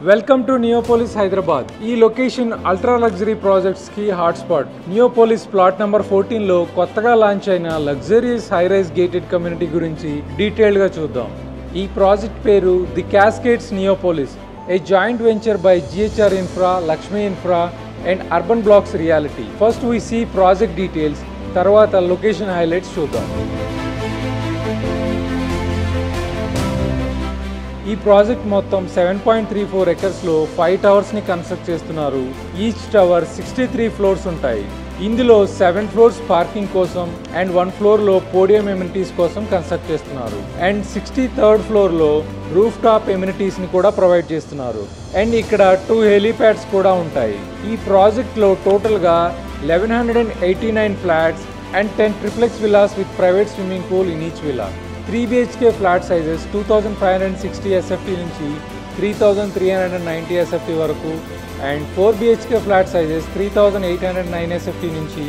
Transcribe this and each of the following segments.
Welcome to Neopolis, Hyderabad. ఈ location ultra luxury projects కి hotspot. Neopolis plot number 14 లో కొత్తగా లాంచ్ అయిన luxurious high rise gated community గురించి డీటెయిల్డ్ గా చూద్దాం. ఈ ప్రాజెక్ట్ పేరు the Cascades Neopolis, a joint venture by GHR Infra, Lakshmi Infra and Urban Blocks Reality. First we see project details, తర్వాత లొకేషన్ హైలైట్స్ చూద్దాం. ఈ ప్రాజెక్ట్ మొత్తం 7.34 ఎకర్స్లో 5 టవర్స్ని కన్స్ట్రక్ట్ చేస్తున్నారు. ఈచ్ టవర్ 63 ఫ్లోర్స్ ఉంటాయి. ఇందులో 7 ఫ్లోర్స్ పార్కింగ్ కోసం అండ్ 1 ఫ్లోర్లో పోడియం ఎమ్యూనిటీస్ కోసం కన్స్ట్రక్ట్ చేస్తున్నారు. అండ్ 63rd ఫ్లోర్లో రూఫ్ టాప్ ఎమ్యూనిటీస్ని కూడా ప్రొవైడ్ చేస్తున్నారు. అండ్ ఇక్కడ 2 హెలీప్యాడ్స్ కూడా ఉంటాయి. ఈ ప్రాజెక్ట్లో టోటల్గా 1189 flats and 10 triplex villas with private swimming pool in each villa. 3 BHK flat sizes 2560 SFT నుంచి 3390 SFT వరకు and 4 BHK flat sizes 3809 SFT నుంచి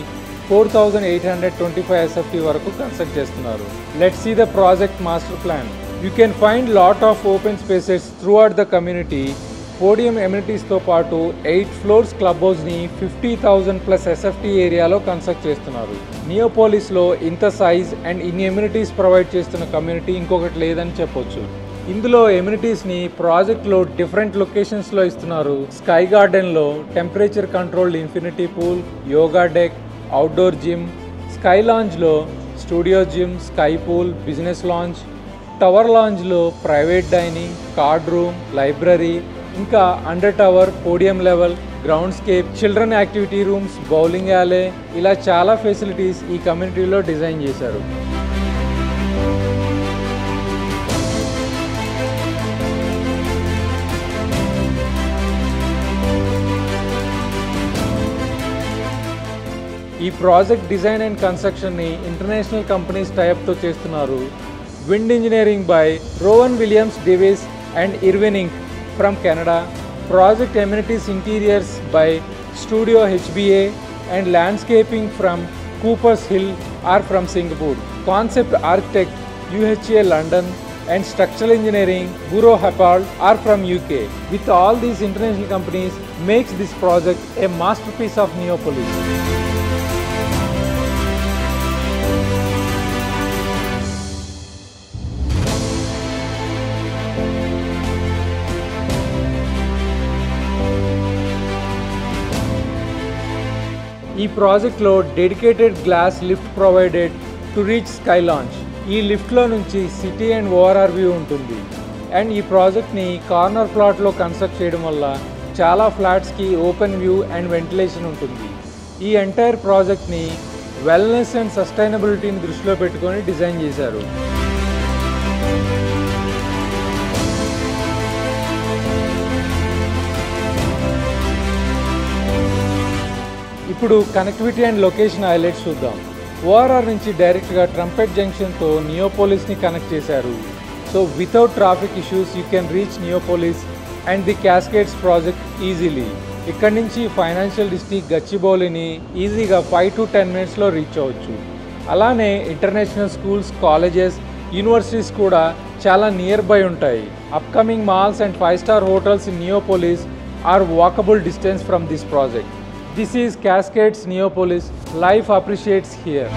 4825 SFT వరకు కన్స్ట్రక్ట్ చేస్తున్నారు. Let's see the project master plan. You can find lot of open spaces throughout the community. Podium ఎమ్యూనిటీస్తో పాటు 8 floors club హౌస్ని 50,000+ SFT ఏరియాలో construct చేస్తున్నారు. నియోపోలిస్లో ఇంత సైజ్ అండ్ ఇన్ని ఎమ్యూనిటీస్ ప్రొవైడ్ చేస్తున్న కమ్యూనిటీ ఇంకొకటి లేదని చెప్పొచ్చు. ఇందులో ఎమ్యూనిటీస్ని ప్రాజెక్ట్లో డిఫరెంట్ లొకేషన్స్లో ఇస్తున్నారు. స్కై గార్డెన్లో temperature controlled infinity pool, yoga deck, outdoor gym, sky లాంజ్లో studio gym, sky pool, business lounge, tower లాంజ్లో private dining, card room, library, ఇంకా under tower podium level, ground scape, children activity rooms, bowling alley, ఇలా చాలా facilities ఈ కమ్యూనిటీలో design చేశారు. ఈ project design and కన్స్ట్రక్షన్ని ఇంటర్నేషనల్ కంపెనీస్ టైప్తో చేస్తున్నారు. Wind engineering by Rowan Williams Davies and Irwin Inc from Canada. Project amenities interiors by Studio HBA and landscaping from Coopers Hill are from Singapore. Concept architect UHA London and structural engineering Bureau Happold are from UK. With all these international companies makes this project a masterpiece of Neopolis. ఈ ప్రాజెక్ట్లో dedicated glass lift provided to reach sky launch. ఈ లిఫ్ట్లో నుంచి city and ORR view ఉంటుంది. And ఈ ప్రాజెక్ట్ని corner ప్లాట్లో construct చేయడం వల్ల చాలా ఫ్లాట్స్కి ఓపెన్ వ్యూ అండ్ వెంటిలేషన్ ఉంటుంది. ఈ ఎంటైర్ ప్రాజెక్ట్ని వెల్నెస్ అండ్ సస్టైనబిలిటీని దృష్టిలో పెట్టుకొని డిజైన్ చేశారు. ఇప్పుడు కనెక్టివిటీ అండ్ లొకేషన్ హైలైట్స్ చూద్దాం. ఓఆర్ఆర్ నుంచి డైరెక్ట్గా ట్రంపెట్ జంక్షన్తో నియోపోలిస్ని కనెక్ట్ చేశారు. So without traffic issues you can reach Neopolis and the Cascades project easily. ఇక్కడి నుంచి ఫైనాన్షియల్ డిస్ట్రిక్ట్ గచ్చిబౌలిని ఈజీగా 5 to 10 మినిట్స్లో రీచ్ అవ్వచ్చు. అలానే ఇంటర్నేషనల్ స్కూల్స్, కాలేజెస్, యూనివర్సిటీస్ కూడా చాలా నియర్ బై ఉంటాయి. Upcoming malls and 5-star hotels in Neopolis are walkable distance from this project. This is Cascades Neopolis. Life appreciates here.